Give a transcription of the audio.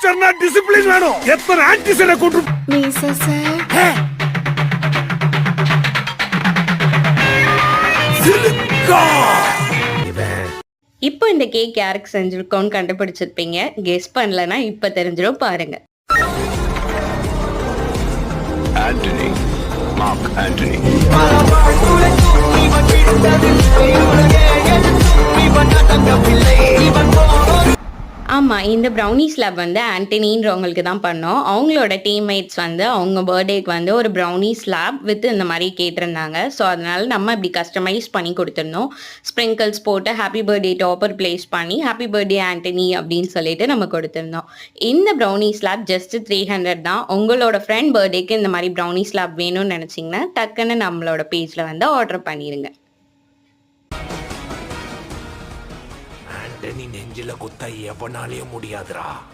டீச்சர்னா discipline வேணும். எத்தனை ஆன்டிசனை கூட்டு மீசா சார். இப்போ இந்த கேக் யாருக்கு செஞ்சிருக்கோன்னு கண்டுபிடிச்சிருப்பீங்க. கெஸ் பண்ணலன்னா இப்ப தெரிஞ்சிடும் பாருங்க. Antony, Mark Antony. ஆமாம், இந்த ப்ரௌனிஸ் லேப் வந்து ஆண்டனின்றவங்களுக்கு தான் பண்ணோம். அவங்களோட டீம்மேட்ஸ் வந்து அவங்க பர்த்டேக்கு வந்து ஒரு ப்ரௌனிஸ் லேப் வித் இந்த மாதிரி கேட்டிருந்தாங்க. ஸோ அதனால நம்ம இப்படி கஸ்டமைஸ் பண்ணி கொடுத்துருந்தோம். ஸ்ப்ரிங்கிள்ஸ் போட்டு ஹாப்பி பர்த்டே டாப்பர் பிளேஸ் பண்ணி ஹாப்பி பர்த்டே ஆண்டனி அப்படின்னு சொல்லிட்டு நம்ம கொடுத்துருந்தோம். இந்த ப்ரௌனிஸ் லேப் ஜஸ்ட் 300 தான். உங்களோட ஃப்ரெண்ட் பர்த்டேக்கு இந்த மாதிரி ப்ரௌனிஸ் லேப் வேணும்னு நினச்சிங்கன்னா டக்குன்னு நம்மளோட பேஜில் வந்து ஆர்டர் பண்ணிடுங்க. ஆண்டனி நெஞ்சில குத்த எவனாலேயும் முடியாதுடா.